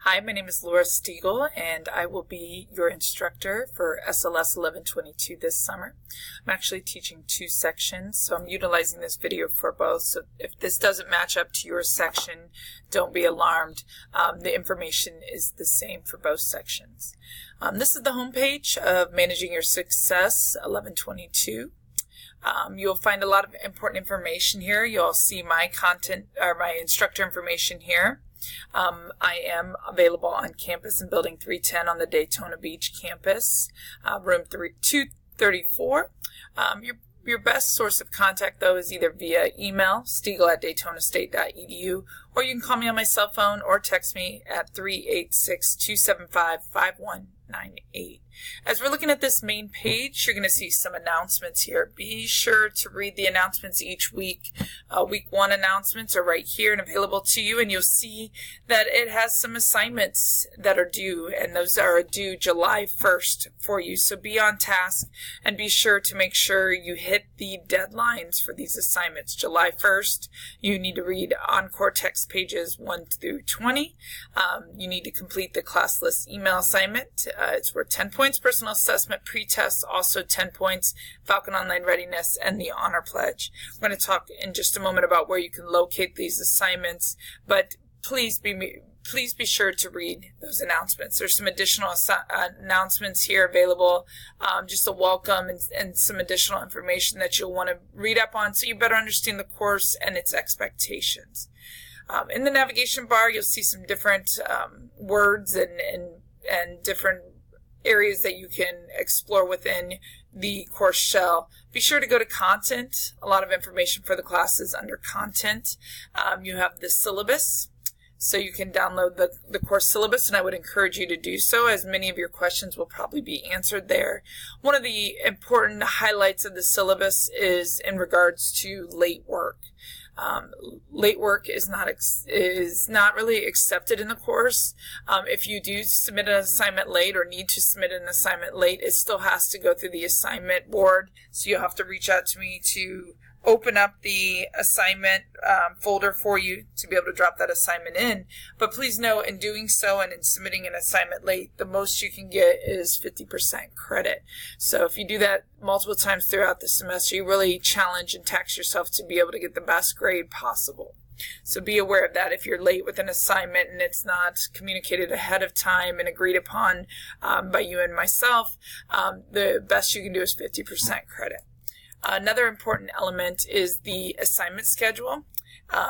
Hi, my name is Laura Stiegel, and I will be your instructor for SLS 1122 this summer. I'm actually teaching two sections, so I'm utilizing this video for both. So if this doesn't match up to your section, don't be alarmed. The information is the same for both sections. This is the homepage of Managing Your Success 1122. You'll find a lot of important information here. You'll see my content or my instructor information here. I am available on campus in Building 310 on the Daytona Beach campus, room 234. Your best source of contact, though, is either via email, stiegel@daytonastate.edu, or you can call me on my cell phone or text me at 386-275-5198. As we're looking at this main page, you're going to see some announcements here. Be sure to read the announcements each week. Week 1 announcements are right here and available to you, and you'll see that it has some assignments that are due, and those are due July 1st for you. So be on task and be sure to make sure you hit the deadlines for these assignments. July 1st, you need to read Encore text pages 1 through 20. You need to complete the class list email assignment. It's worth 10 points. Personal assessment pretest, also 10 points, Falcon Online Readiness, and the Honor Pledge. We're going to talk in just a moment about where you can locate these assignments, but please be sure to read those announcements. There's some additional announcements here available, just a welcome and some additional information that you'll want to read up on so you better understand the course and its expectations. In the navigation bar, you'll see some different words and different areas that you can explore within the course shell. Be sure to go to content. A lot of information for the classes under content. You have the syllabus, so you can download the course syllabus, and I would encourage you to do so, as many of your questions will probably be answered there. One of the important highlights of the syllabus is in regards to late work. Late work is not really accepted in the course. If you do submit an assignment late or need to submit an assignment late, it still has to go through the assignment board. So you'll have to reach out to me to open up the assignment folder for you to be able to drop that assignment in. But please know, in doing so and in submitting an assignment late, the most you can get is 50% credit. So if you do that multiple times throughout the semester, you really challenge and tax yourself to be able to get the best grade possible. So be aware of that. If you're late with an assignment and it's not communicated ahead of time and agreed upon by you and myself, the best you can do is 50% credit. Another important element is the assignment schedule.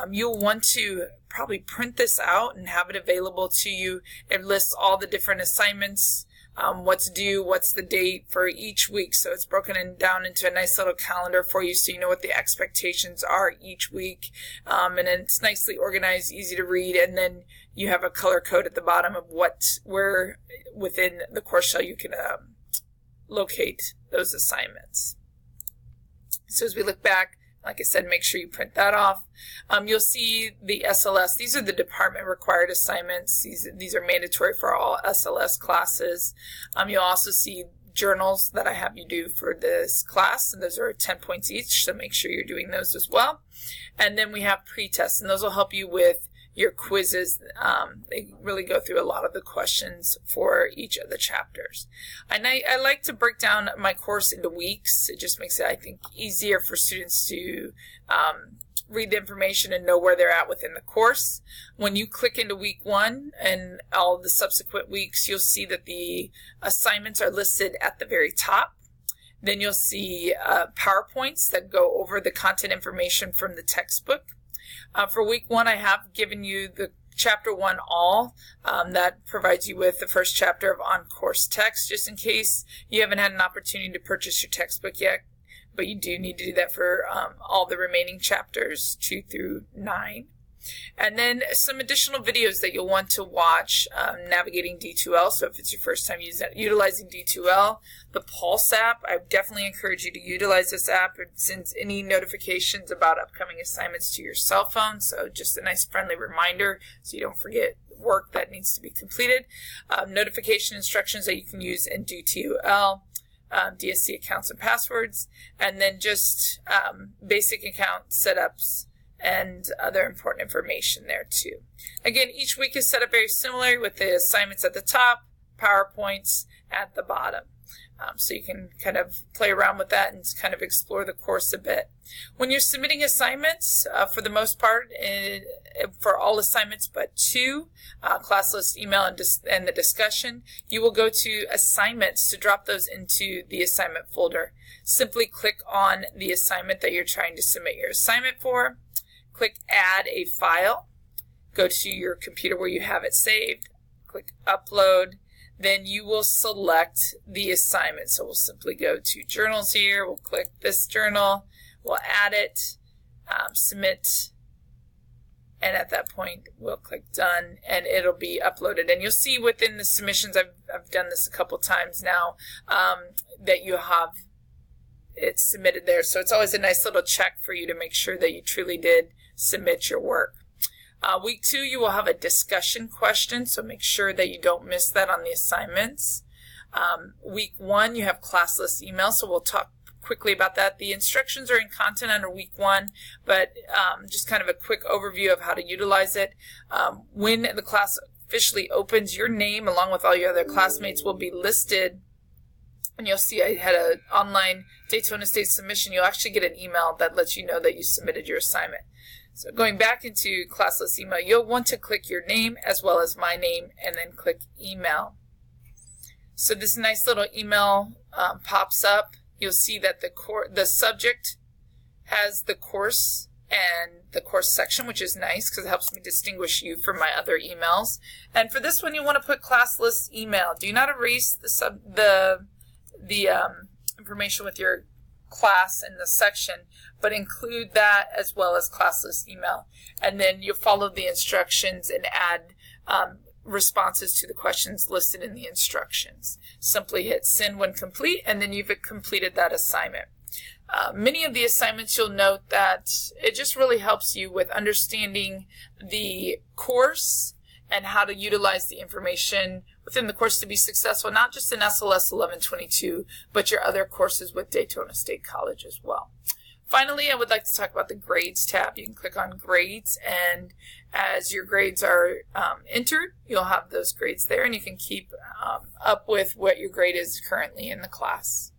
You'll want to probably print this out and have it available to you. It lists all the different assignments, what's due, what's the date for each week. So it's broken down into a nice little calendar for you so you know what the expectations are each week. And then it's nicely organized, easy to read, and then you have a color code at the bottom of where within the course shell you can locate those assignments. So as we look back, like I said, make sure you print that off. You'll see the SLS. These are the department required assignments. These are mandatory for all SLS classes. You'll also see journals that I have you do for this class, and those are 10 points each, so make sure you're doing those as well. And then we have pre-tests, and those will help you with your quizzes. They really go through a lot of the questions for each of the chapters. And I like to break down my course into weeks. It just makes it, I think, easier for students to read the information and know where they're at within the course. When you click into week 1 and all of the subsequent weeks, you'll see that the assignments are listed at the very top. Then you'll see PowerPoints that go over the content information from the textbook. For week 1, I have given you the Chapter 1 all. That provides you with the first chapter of on-course text, just in case you haven't had an opportunity to purchase your textbook yet. But you do need to do that for all the remaining chapters, 2 through 9. And then some additional videos that you'll want to watch navigating D2L. So if it's your first time utilizing D2L, the Pulse app, I definitely encourage you to utilize this app. It sends any notifications about upcoming assignments to your cell phone. So just a nice friendly reminder so you don't forget work that needs to be completed. Notification instructions that you can use in D2L. DSC accounts and passwords, and then just basic account setups and other important information there too. Again, each week is set up very similarly with the assignments at the top, PowerPoints at the bottom. So you can kind of play around with that and kind of explore the course a bit. When you're submitting assignments, for the most part, for all assignments but 2, class list, email, and the discussion, you will go to assignments to drop those into the assignment folder. Simply click on the assignment that you're trying to submit your assignment for, click add a file, go to your computer where you have it saved, click upload. Then you will select the assignment. So we'll simply go to journals here. We'll click this journal. We'll add it, submit, and at that point we'll click done, and it'll be uploaded. And you'll see within the submissions, I've done this a couple times now, that you have it submitted there. So it's always a nice little check for you to make sure that you truly did submit your work. Week 2, you will have a discussion question, so make sure that you don't miss that on the assignments. Week 1, you have class list email, so we'll talk quickly about that. The instructions are in content under week 1, but just kind of a quick overview of how to utilize it. When the class officially opens, your name along with all your other classmates will be listed, and you'll see I had an online Daytona State submission. You'll actually get an email that lets you know that you submitted your assignment. So going back into class list email, you'll want to click your name as well as my name and then click email. So this nice little email pops up. You'll see that the subject has the course and the course section, which is nice because it helps me distinguish you from my other emails. And for this one, you want to put class list email. Do not erase the information with your class in the section, but include that as well as class list email. And then you'll follow the instructions and add responses to the questions listed in the instructions. Simply hit send when complete, and then you've completed that assignment. Many of the assignments, you'll note that it just really helps you with understanding the course and how to utilize the information within the course to be successful, not just in SLS 1122, but your other courses with Daytona State College as well. Finally, I would like to talk about the grades tab. You can click on grades, and as your grades are entered, you'll have those grades there, and you can keep up with what your grade is currently in the class.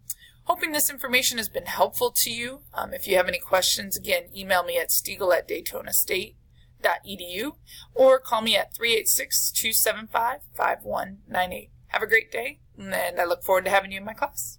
Hoping this information has been helpful to you. If you have any questions, again, email me at stiegel@daytonastate.edu or call me at 386-275-5198. Have a great day, and I look forward to having you in my class.